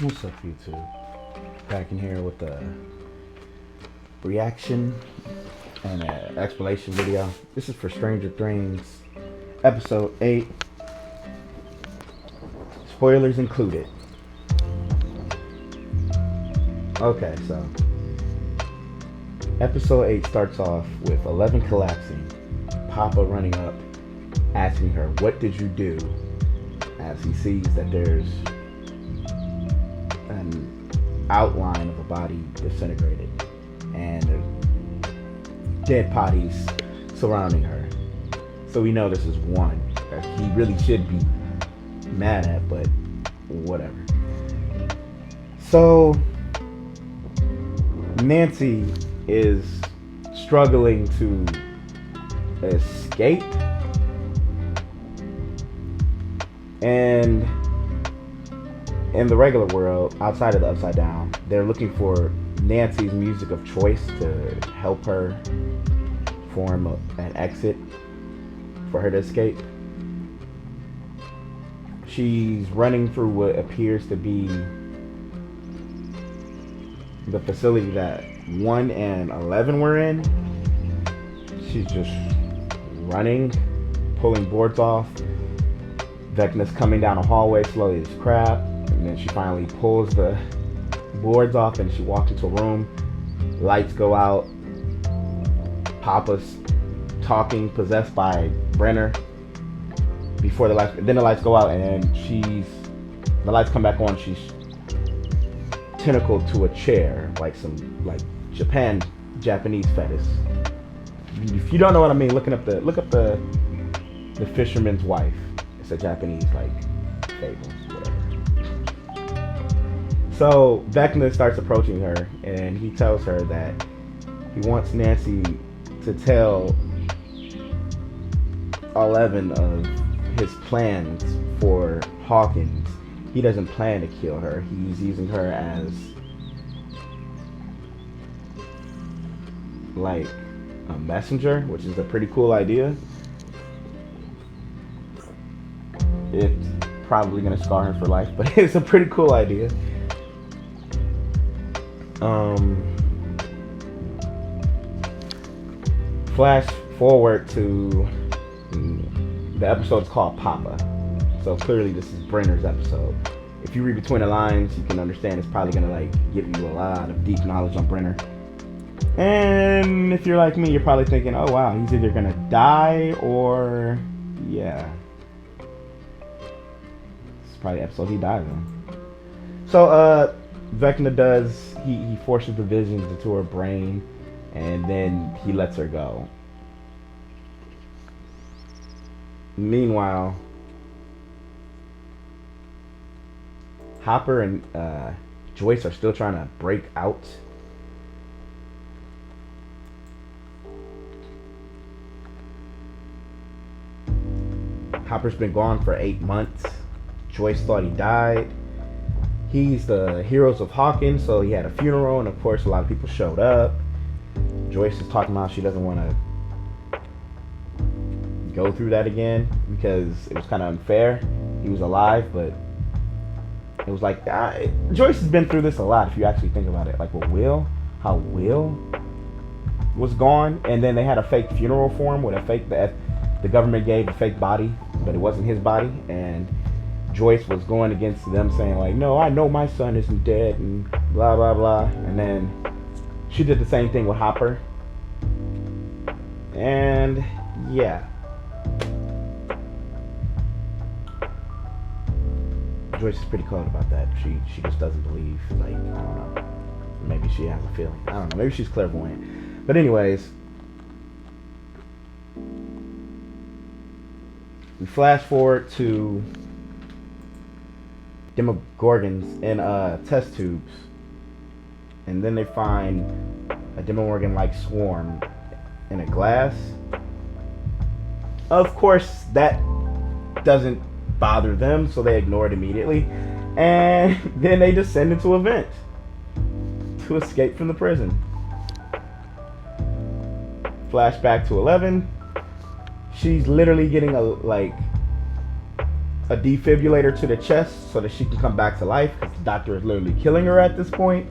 What's up, YouTube? Back in here with the reaction and an explanation video. This is for Stranger Things, episode 8. Spoilers included. Okay, so episode 8 starts off with 11 collapsing, Papa running up, asking her, "What did you do?" as he sees that there's an outline of a body disintegrated and dead bodies surrounding her. So we know this is one that he really should be mad at, but whatever. So Nancy is struggling to escape, and in the regular world, outside of the Upside Down, they're looking for Nancy's music of choice to help her form an exit for her to escape. She's running through what appears to be the facility that 1 and 11 were in. She's just running, pulling boards off. Vecna's coming down a hallway slowly as crap. And then she finally pulls the boards off and she walks into a room. Lights go out. Papa's talking, possessed by Brenner. Before the lights, then the lights go out and the lights come back on. She's tentacled to a chair, like some Japanese fetish. If you don't know what I mean, look up the Fisherman's Wife. It's a Japanese fable. So Vecna starts approaching her, and he tells her that he wants Nancy to tell 11 of his plans for Hawkins. He doesn't plan to kill her. He's using her as like a messenger, which is a pretty cool idea. It's probably gonna scar him for life, but it's a pretty cool idea. Flash forward to the episode's called Papa, so clearly this is Brenner's episode. If you read between the lines, you can understand it's probably gonna give you a lot of deep knowledge on Brenner. And if you're like me, you're probably thinking, oh wow, he's either gonna die or yeah, it's probably the episode he dies in. So Vecna he forces the visions into her brain, and then he lets her go. Meanwhile, Hopper and Joyce are still trying to break out. Hopper's been gone for 8 months. Joyce thought he died. He's the Heroes of Hawkins, so he had a funeral, and of course a lot of people showed up. Joyce is talking about she doesn't want to go through that again because it was kind of unfair. He was alive, but it was like Joyce has been through this a lot if you actually think about it. Like with Will, how Will was gone, and then they had a fake funeral for him with the government gave a fake body, but it wasn't his body, and Joyce was going against them, saying like, no, I know my son isn't dead, and blah blah blah. And then she did the same thing with Hopper, and yeah, Joyce is pretty cold about that. She just doesn't believe, I don't know, maybe she has a feeling, I don't know, maybe she's clairvoyant. But anyways, we flash forward to Demogorgons in test tubes, and then they find a Demogorgon-like swarm in a glass. Of course, that doesn't bother them, so they ignore it immediately, and then they descend into a vent to escape from the prison. Flashback to 11. She's literally getting a defibrillator to the chest so that she can come back to life because the doctor is literally killing her at this point.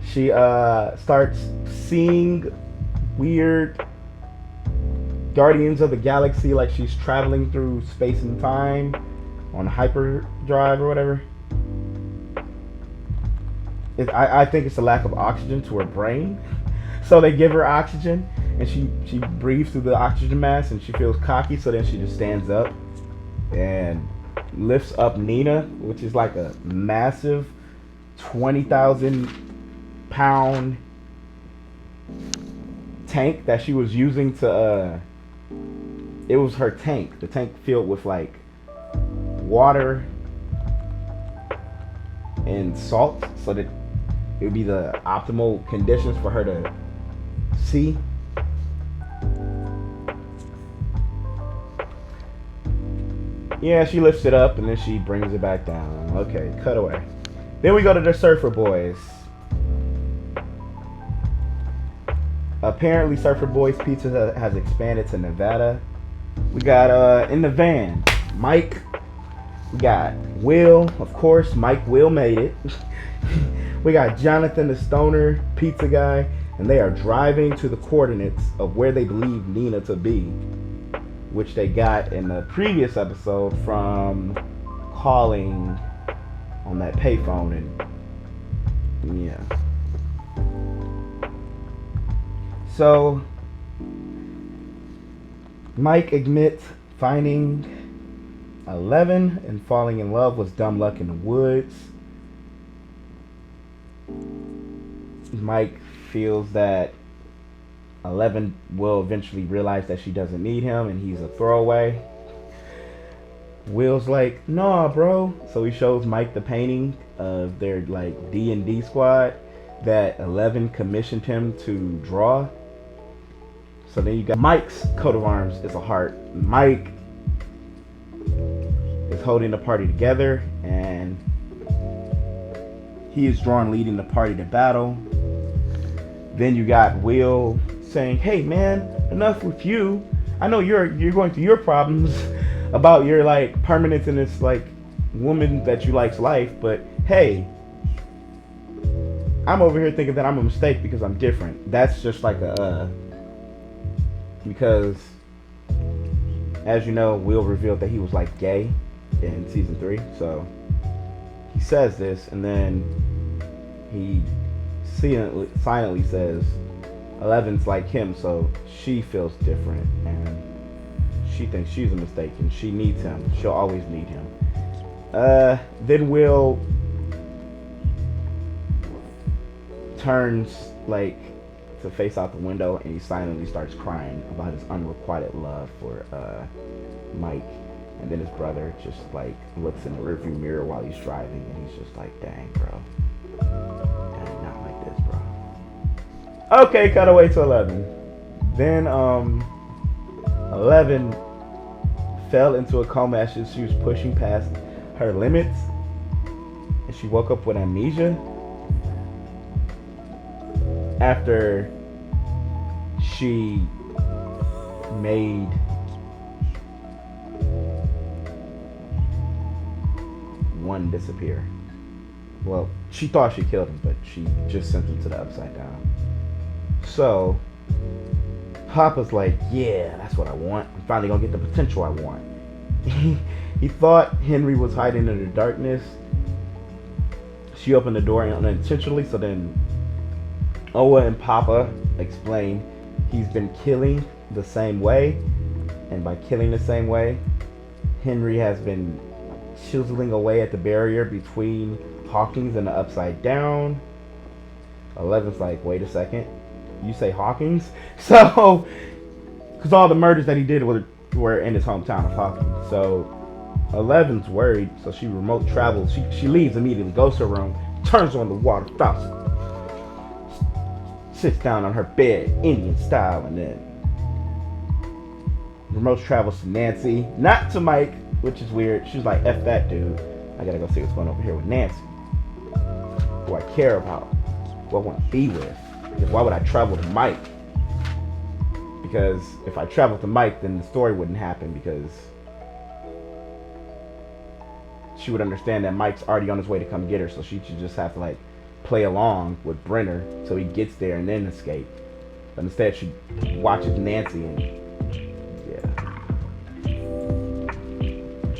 She starts seeing weird Guardians of the Galaxy, like she's traveling through space and time on hyperdrive or whatever. I think it's a lack of oxygen to her brain. So they give her oxygen and she breathes through the oxygen mask and she feels cocky, so then she just stands up and lifts up Nina, which is like a massive 20,000 pound tank that she was using to it was her tank, the tank filled with like water and salt, so that it would be the optimal conditions for her to see. Yeah, she lifts it up and then she brings it back down. Okay, cut away. Then we go to the Surfer Boys. Apparently Surfer Boys Pizza has expanded to Nevada. We got in the van, Mike. We got Will, of course. Mike Will made it. We got Jonathan the stoner pizza guy, and they are driving to the coordinates of where they believe Nina to be, which they got in the previous episode from calling on that payphone. And yeah, so Mike admits finding 11 and falling in love was dumb luck in the woods. Mike feels that 11 will eventually realize that she doesn't need him and he's a throwaway. Will's like, nah, bro. So he shows Mike the painting of their like D&D squad that 11 commissioned him to draw. So then you got Mike's coat of arms is a heart. Mike is holding the party together and he is drawn leading the party to battle. Then you got Will saying, hey man, enough with you. I know you're going through your problems about your like permanence in this like woman that you like's life, but hey, I'm over here thinking that I'm a mistake because I'm different. That's just like because as you know, Will revealed that he was like gay in season 3, so he says this and then he silently says 11's like him, so she feels different and she thinks she's a mistake and she needs him. She'll always need him. Then Will turns like to face out the window and he silently starts crying about his unrequited love for Mike. And then his brother just like looks in the rearview mirror while he's driving and he's just like, dang bro, dang, not like this bro. Okay, cut away to 11. Then 11 fell into a coma as she was pushing past her limits and she woke up with amnesia after she made one disappear. Well, she thought she killed him, but she just sent him to the upside down. So Papa's like, yeah, that's what I want. I'm finally gonna get the potential I want. He thought Henry was hiding in the darkness. She opened the door unintentionally, so then Oa and Papa explain he's been killing the same way, and by killing the same way, Henry has been chiseling away at the barrier between Hawkins and the Upside Down. 11's like, wait a second, you say Hawkins? So, because all the murders that he did were in his hometown of Hawkins. So 11's worried, so she remote travels. She leaves immediately, goes to her room, turns on the water faucet, sits down on her bed, Indian style, and then remote travels to Nancy, not to Mike, which is weird. She's like, F that dude. I gotta go see what's going on over here with Nancy, who I care about, who I want to be with. Because why would I travel to Mike? Because if I traveled to Mike, then the story wouldn't happen because she would understand that Mike's already on his way to come get her, so she should just have to like play along with Brenner till he gets there and then escape. But instead, she watches Nancy and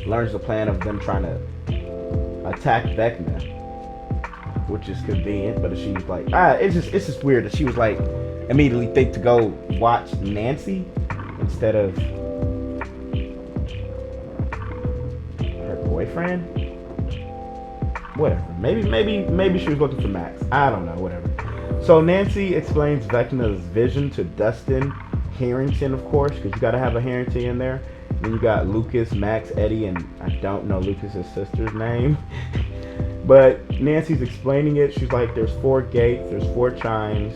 learns the plan of them trying to attack Vecna, which is convenient. But she's like, it's just weird that she was like immediately think to go watch Nancy instead of her boyfriend. Whatever. Maybe she was looking for Max. I don't know. Whatever. So Nancy explains Vecna's vision to Dustin Harrington, of course, because you got to have a Harrington in there. Then you got Lucas, Max, Eddie, and I don't know Lucas's sister's name. But Nancy's explaining it. She's like, there's 4 gates, there's 4 chimes,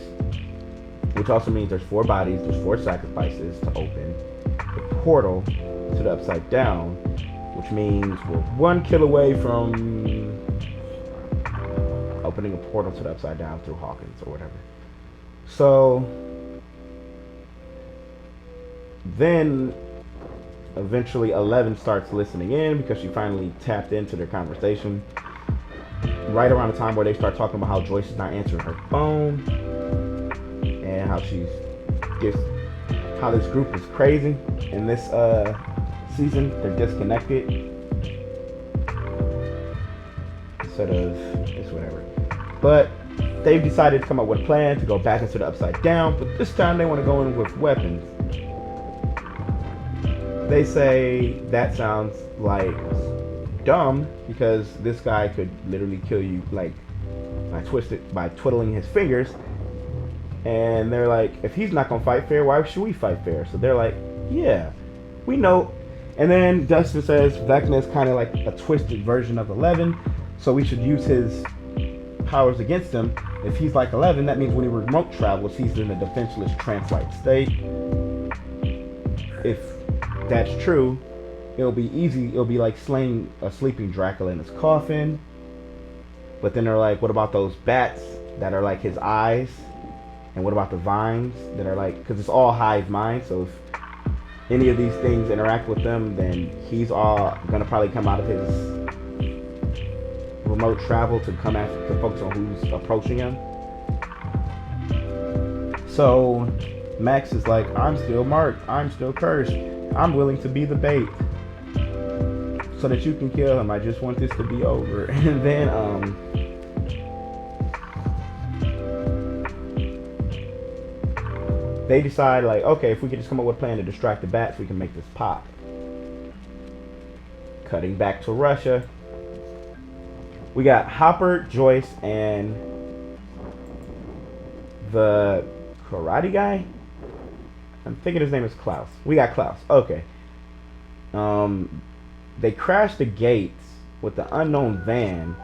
which also means there's 4 bodies, there's 4 sacrifices to open the portal to the Upside Down, which means we're 1 kill away from opening a portal to the Upside Down through Hawkins or whatever. So then eventually 11 starts listening in because she finally tapped into their conversation right around the time where they start talking about how Joyce is not answering her phone and how how this group is crazy in this season. They're disconnected instead of it's whatever. But they've decided to come up with a plan to go back into the Upside Down, but this time they want to go in with weapons. They say that sounds like dumb because this guy could literally kill you like by twiddling his fingers. And they're like, if he's not gonna fight fair, why should we fight fair? So they're like, yeah, we know. And then Dustin says Vecna is kind of like a twisted version of 11, so we should use his powers against him. If he's like 11, that means when he remote travels, he's in a defenseless trance-like state. If that's true, it'll be easy. It'll be like slaying a sleeping Dracula in his coffin. But then they're like, what about those bats that are like his eyes? And what about the vines that are like, because it's all hive mind, so if any of these things interact with them, then he's all gonna probably come out of his remote travel to come after to focus on who's approaching him. So Max is like, I'm still marked, I'm still cursed, I'm willing to be the bait so that you can kill him. I just want this to be over. And then they decide like, okay, if we can just come up with a plan to distract the bats, we can make this pop. Cutting back to Russia, we got Hopper, Joyce, and the karate guy. I'm thinking his name is Klaus. We got Klaus. Okay. They crashed the gates with the unknown van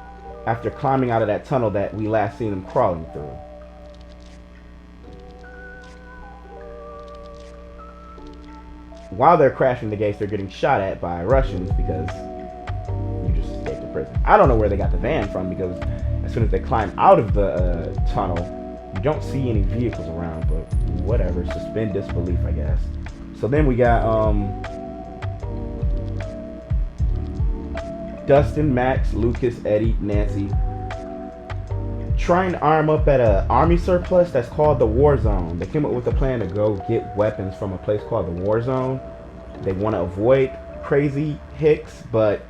after climbing out of that tunnel that we last seen them crawling through. While they're crashing the gates, they're getting shot at by Russians because you just escaped the prison. I don't know where they got the van from because as soon as they climb out of the tunnel, you don't see any vehicles around, but whatever, suspend disbelief, I guess. So then we got Dustin, Max, Lucas, Eddie, Nancy trying to arm up at an army surplus that's called the War Zone. They came up with a plan to go get weapons from a place called the War Zone. They want to avoid crazy Hicks, but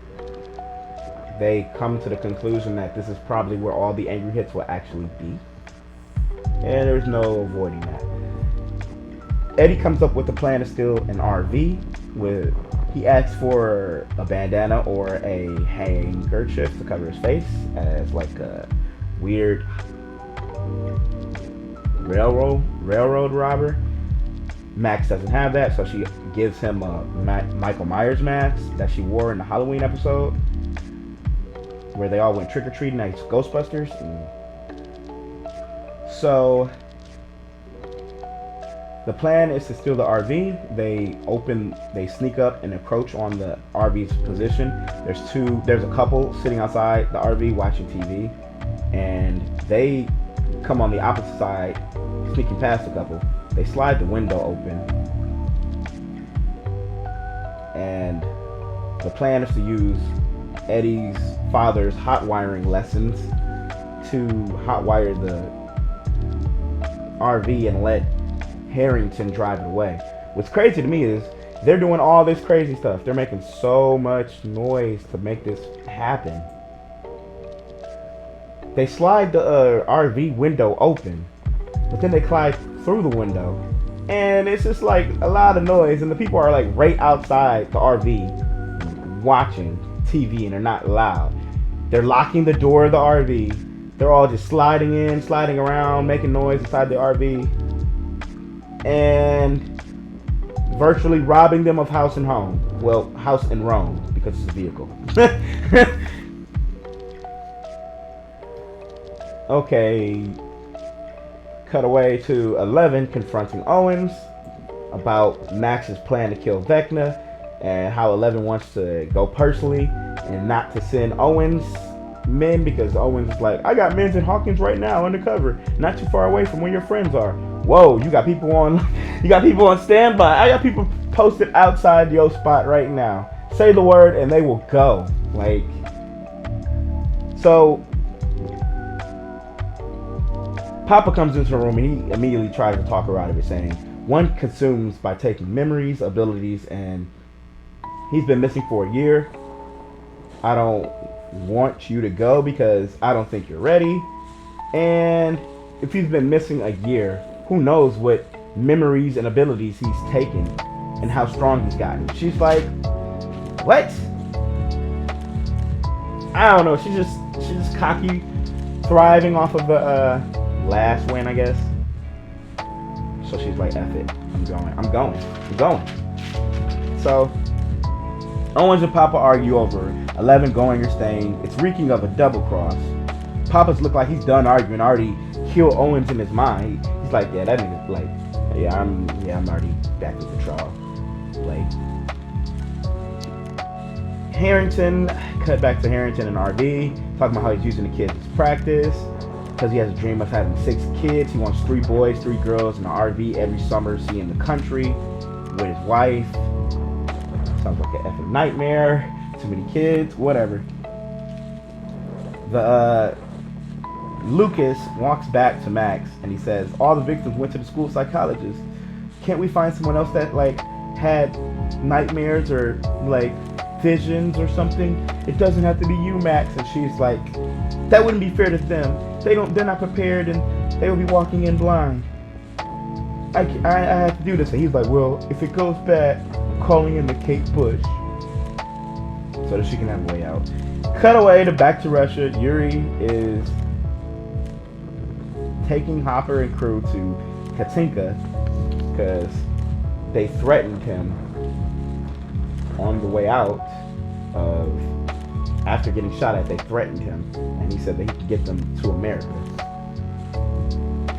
they come to the conclusion that this is probably where all the angry hits will actually be. And there's no avoiding that. Eddie comes up with a plan to steal an RV. He asks for a bandana or a handkerchief to cover his face as like a weird railroad robber. Max doesn't have that, so she gives him a Michael Myers mask that she wore in the Halloween episode where they all went trick-or-treating like Ghostbusters. So the plan is to steal the RV. They sneak up and approach on the RV's position. There's a couple sitting outside the RV watching TV, and they come on the opposite side, sneaking past a couple. They slide the window open, and the plan is to use Eddie's father's hot wiring lessons to hotwire the RV and let Harrington drive it away. What's crazy to me is they're doing all this crazy stuff. They're making so much noise to make this happen. They slide the RV window open, but then they climb through the window, and it's just like a lot of noise, and the people are like right outside the RV watching TV, and they're not loud. They're locking the door of the RV. They're all just sliding in, sliding around, making noise inside the RV, and virtually robbing them of house and home. Well, house and Rome, because it's a vehicle. Okay, cut away to 11 confronting Owens about Max's plan to kill Vecna, and how 11 wants to go personally and not to send Owens men, because Owens is like, I got men in Hawkins right now undercover, not too far away from where your friends are. Whoa, you got people on standby. I got people posted outside your spot right now. Say the word and they will go. Like, so Papa comes into the room and he immediately tries to talk her out of it, saying one consumes by taking memories, abilities, and he's been missing for a year. I don't want you to go because I don't think you're ready. And if he's been missing a year, who knows what memories and abilities he's taken and how strong he's gotten. She's like, what? I don't know. She's just cocky, thriving off of the last win, I guess. So she's like, F it. I'm going. So Owens and Papa argue over 11 going or staying. It's reeking of a double cross. Papa's look like he's done arguing, already killed Owens in his mind. He's like, yeah, that nigga's like, I'm already back with the trial. Like, Harrington, cut back to Harrington and RV, talking about how he's using the kids as practice, because he has a dream of having 6 kids. He wants 3 boys, 3 girls in an RV every summer, seeing the country with his wife. Sounds like an effing nightmare. Too many kids, whatever. Lucas walks back to Max and he says, all the victims went to the school psychologist. Can't we find someone else that like had nightmares or like visions or something? It doesn't have to be you, Max. And she's like, that wouldn't be fair to them. They're not prepared and they will be walking in blind. I have to do this. And he's like, well, if it goes bad, I'm calling in the Kate Bush so that she can have a way out. Cut away to back to Russia. Yuri is taking Hopper and crew to Katinka because they threatened him on the way out after getting shot at. They threatened him and he said that he could get them to America.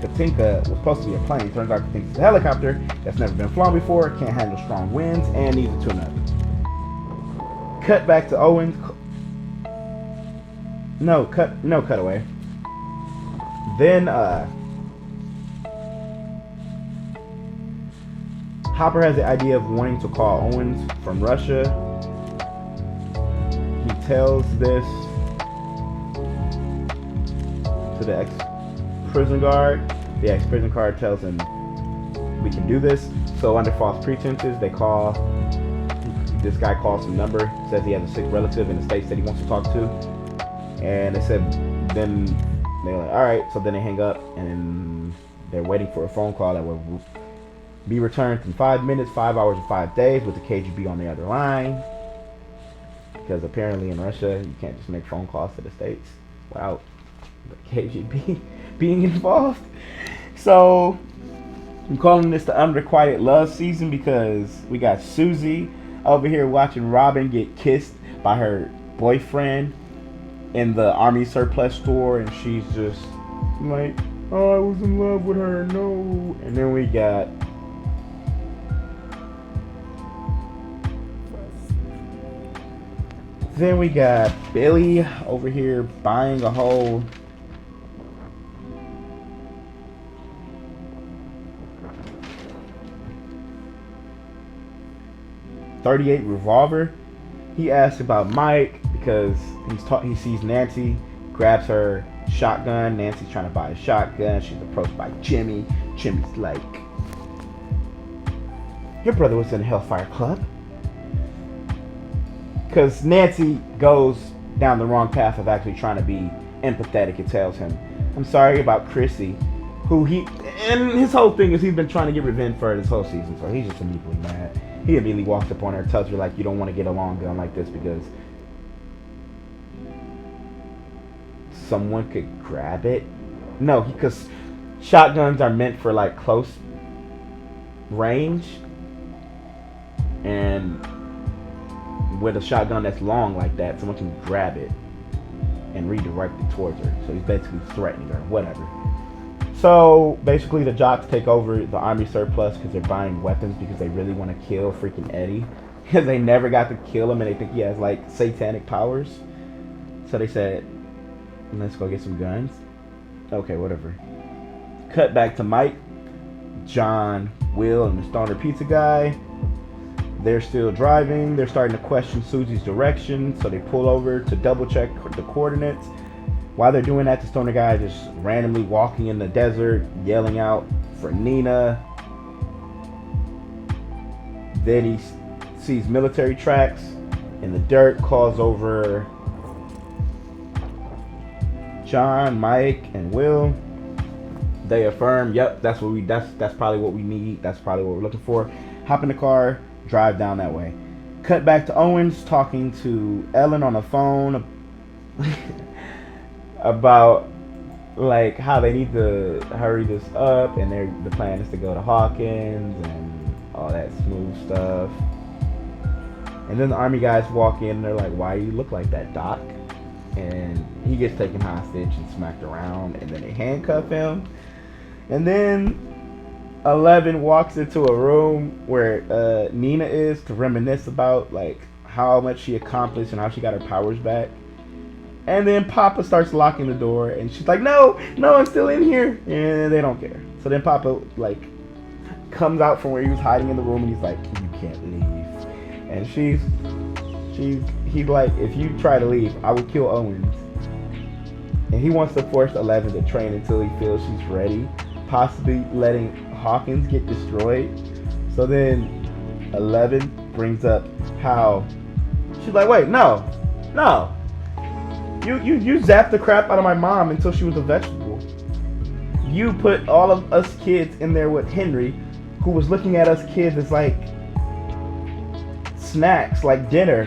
Katinka was supposed to be a plane. Turns out Katinka's a helicopter that's never been flown before, can't handle strong winds, and needs a tune-up. Cut back to Owens. No cutaway. Then Hopper has the idea of wanting to call Owens from Russia. He tells this to the ex-prison guard. The ex-prison guard tells him, we can do this. So under false pretenses, this guy calls some number, says he has a sick relative in the States that he wants to talk to. And they said, then they're like, all right. So then they hang up and they're waiting for a phone call that will be returned in 5 minutes, 5 hours, and 5 days with the KGB on the other line. Because apparently in Russia, you can't just make phone calls to the States without the KGB being involved. So I'm calling this the Unrequited Love season because we got Susie over here watching Robin get kissed by her boyfriend in the army surplus store, and she's just like, oh, I was in love with her, no. And then we got Billy over here buying a whole .38 revolver. He asked about Mike because he sees Nancy, grabs her shotgun. Nancy's trying to buy a shotgun. She's approached by Jimmy. Jimmy's like, your brother was in the Hellfire Club. Because Nancy goes down the wrong path of actually trying to be empathetic. It tells him, I'm sorry about Chrissy, and his whole thing is he's been trying to get revenge for her this whole season, so he's just immediately mad. He immediately walks up on her, tells her like, you don't want to get a long gun like this because someone could grab it. No, because shotguns are meant for like close range, and with a shotgun that's long like that, someone can grab it and redirect it towards her. So he's basically threatening her, whatever. So basically the jocks take over the army surplus because they're buying weapons because they really want to kill freaking Eddie. Because they never got to kill him and they think he has like satanic powers. So they said, let's go get some guns. Okay, whatever. Cut back to Mike, John, Will, and the stoner pizza guy. They're still driving. They're starting to question Susie's direction. So they pull over to double check the coordinates. While they're doing that, the stoner guy just randomly walking in the desert, yelling out for Nina. Then he sees military tracks in the dirt, calls over John, Mike, and Will. They affirm, yep, that's probably what we need. That's probably what we're looking for. Hop in the car, drive down that way. Cut back to Owens talking to Ellen on the phone about like how they need to hurry this up, and the plan is to go to Hawkins and all that smooth stuff. And then the army guys walk in and they're like, why do you look like that, Doc? And he gets taken hostage and smacked around, and then they handcuff him. And then 11 walks into a room where Nina is to reminisce about like how much she accomplished and how she got her powers back. And then Papa starts locking the door, and she's like, no, I'm still in here. And they don't care. So then Papa like comes out from where he was hiding in the room, and he's like, you can't leave. And he's like, if you try to leave, I will kill Owens. And he wants to force 11 to train until he feels she's ready, possibly letting Hawkins get destroyed. So then 11 brings up how she's like, wait, no. You zapped the crap out of my mom until she was a vegetable. You put all of us kids in there with Henry, who was looking at us kids as like snacks, like dinner.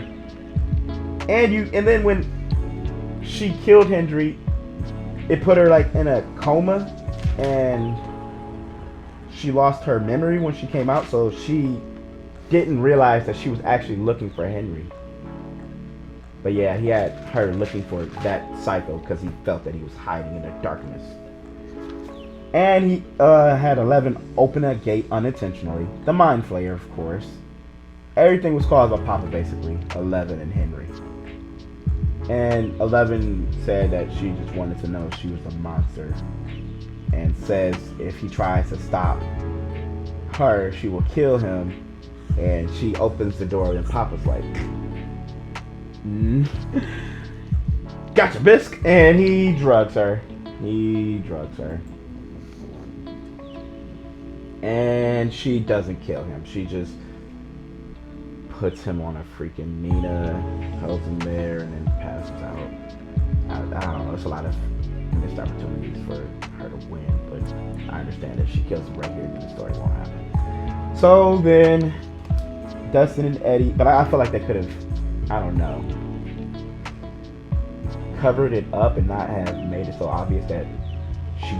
And then when she killed Henry, it put her like in a coma, and she lost her memory when she came out, so she didn't realize that she was actually looking for Henry. But yeah, he had her looking for that psycho because he felt that he was hiding in the darkness. And he had 11 open a gate unintentionally. The Mind Flayer, of course. Everything was caused by Papa, basically. 11 and Henry. And 11 said that she just wanted to know she was a monster. And says if he tries to stop her, she will kill him. And she opens the door, and Papa's like, gotcha, Bisk. And he drugs her. And she doesn't kill him. She just puts him on a freaking Nina, holds him there, and then passes out. I don't know. There's a lot of missed opportunities for her to win, but I understand if she kills him right here, then the story won't happen. So then Dustin and Eddie, but I feel like they could have, I don't know, covered it up and not have made it so obvious that she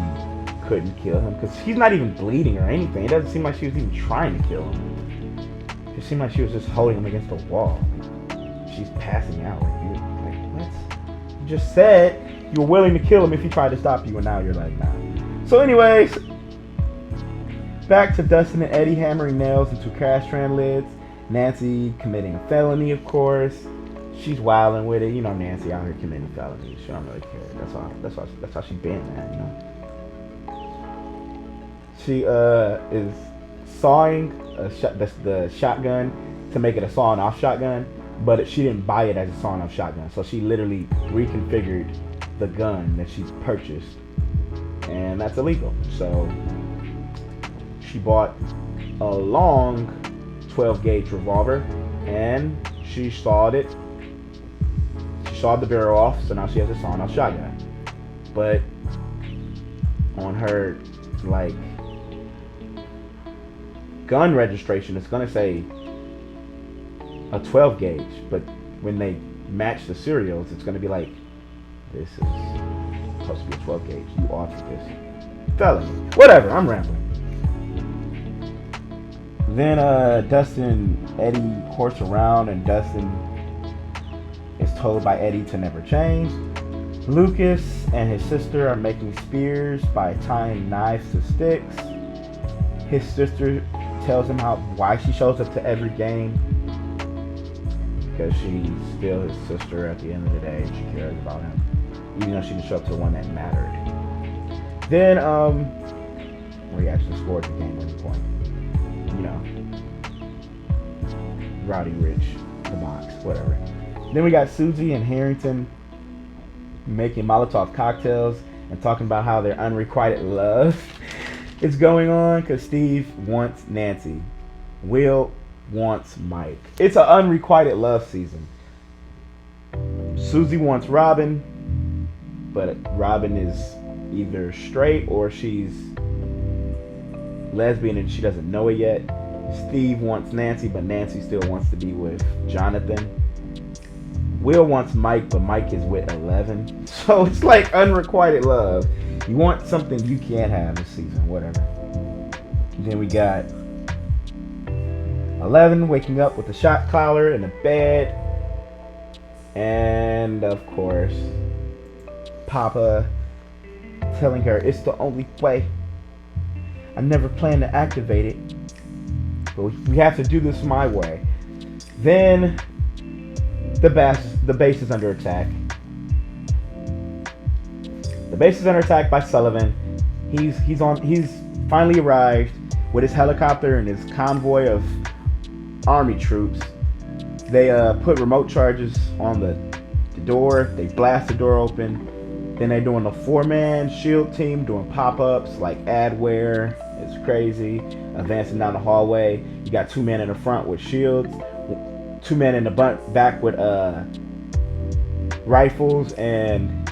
couldn't kill him, because he's not even bleeding or anything. It doesn't seem like she was even trying to kill him. It seemed like she was just holding him against the wall. She's passing out. Like what? You just said you were willing to kill him if he tried to stop you, and now you're like, nah. So anyways, back to Dustin and Eddie hammering nails into crash tram lids. Nancy committing a felony, of course. She's wilding with it. You know, Nancy out here committing felonies. She don't really care. That's how she been, man. You know. She is sawing the shotgun to make it a sawn-off shotgun. but she didn't buy it as a sawed-off shotgun. So she literally reconfigured the gun that she purchased, and that's illegal. So she bought a long 12 gauge revolver, and she sawed it. She sawed the barrel off, so now she has a sawn-off shotgun. But on her like gun registration, it's gonna say a 12 gauge, but when they match the serials, it's gonna be like, this is supposed to be a 12 gauge. You offered this. Felony. Whatever, I'm rambling. Then Dustin and Eddie horse around, and Dustin is told by Eddie to never change. Lucas and his sister are making spears by tying knives to sticks. His sister tells him why she shows up to every game, because she's still his sister at the end of the day. She cares about him, even though she didn't show up to the one that mattered. Then where he actually scored the game-winning point. You know, Rowdy Rich, the box, whatever. Then we got Susie and Harrington making Molotov cocktails and talking about how their unrequited love is going on, because Steve wants Nancy, Will wants Mike. It's an unrequited love season. Susie wants Robin, but Robin is either straight or she's lesbian and she doesn't know it yet. Steve wants Nancy, but Nancy still wants to be with Jonathan. Will wants Mike, but Mike is with 11. So it's like unrequited love. You want something you can't have this season, whatever. Then we got 11 waking up with a shot collar in the bed. And of course, Papa telling her it's the only way. I never planned to activate it, but we have to do this my way. Then the base is under attack. The base is under attack by Sullivan. He's finally arrived with his helicopter and his convoy of army troops. They put remote charges on the door. They blast the door open. Then they're doing a 4-man shield team doing pop-ups like adware. It's crazy. Advancing down the hallway. You got 2 men in the front with shields, 2 men in the back with rifles, and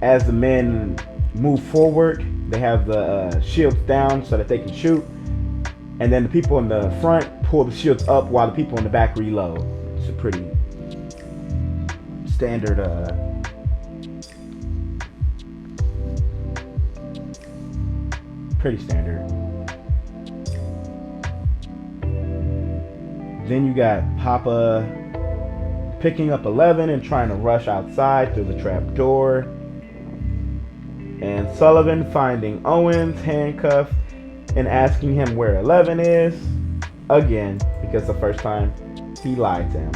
as the men move forward, they have the shields down so that they can shoot, and then the people in the front pull the shields up while the people in the back reload. It's a pretty standard Then you got Papa picking up 11 and trying to rush outside through the trap door. And Sullivan finding Owens handcuffed and asking him where 11 is. Again, because the first time he lied to him.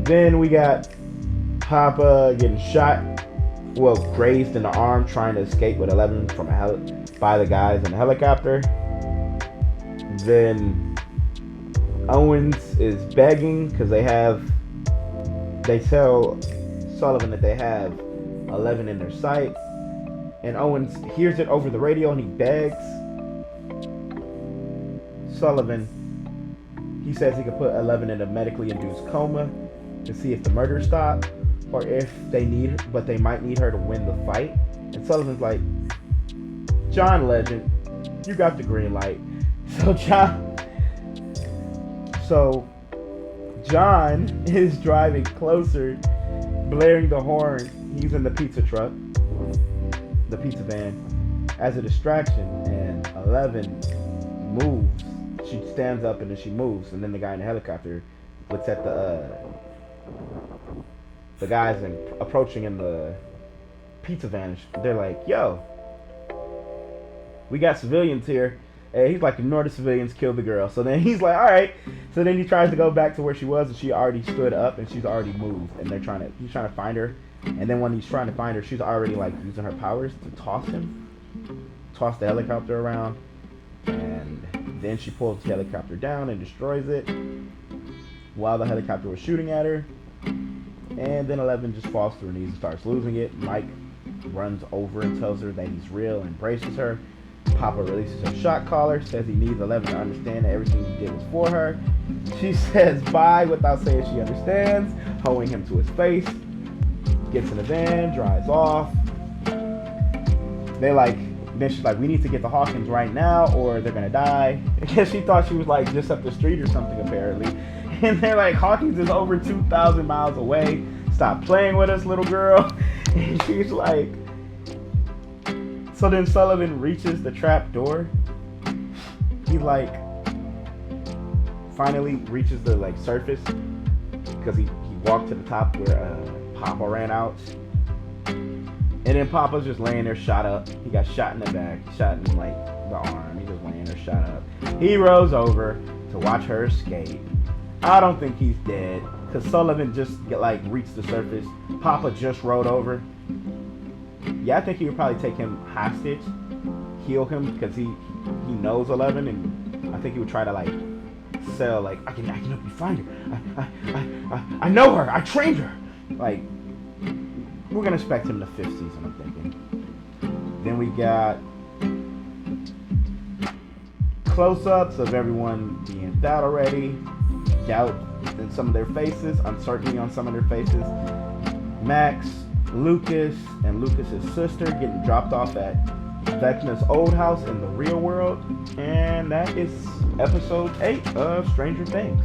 Then we got Papa getting shot, grazed in the arm, trying to escape with 11 from by the guys in the helicopter. Then Owens is begging because they tell Sullivan that they have 11 in their sight, and Owens hears it over the radio and he begs Sullivan. He says he could put 11 in a medically induced coma to see if the murder stopped, or if they might need her to win the fight. And Sullivan's like, John Legend, you got the green light. So John is driving closer, blaring the horn. He's in the pizza truck, the pizza van, as a distraction, and 11 moves. She stands up and then she moves, and then the guy in the helicopter looks at the guys approaching in the pizza van. They're like, yo, we got civilians here. And he's like, ignore the civilians, kill the girl. So then he's like, all right. So then he tries to go back to where she was, and she already stood up and she's already moved, and he's trying to find her. And then when he's trying to find her, she's already like using her powers to toss the helicopter around, and then she pulls the helicopter down and destroys it. while the helicopter was shooting at her. And then 11 just falls to her knees and starts losing it. Mike runs over and tells her that he's real and embraces her. Papa releases her shot collar, says he needs 11 to understand that everything he did was for her. She says bye without saying she understands, holding him to his face. Gets in the van, drives off. Then she's like, we need to get to Hawkins right now or they're gonna die. Because she thought she was like just up the street or something apparently. And they're like, Hawkins is over 2,000 miles away. Stop playing with us, little girl. And she's like, so then Sullivan reaches the trap door. He like finally reaches the like surface because he walked to the top where Papa ran out. And then Papa's just laying there shot up. He got shot in the back, shot in like the arm. He's just laying there shot up. He rolls over to watch her escape. I don't think he's dead because Sullivan just reached the surface. Papa just rolled over. Yeah, I think he would probably take him hostage, heal him because he knows 11, and I think he would try to like sell like I can help you find her. I know her. I trained her. Like we're gonna expect him the 5th season, I'm thinking. Then we got close-ups of everyone being battle ready. Doubt in some of their faces, uncertainty on some of their faces. Max, Lucas, and Lucas's sister getting dropped off at Vecna's old house in the real world. And that is episode 8 of Stranger Things.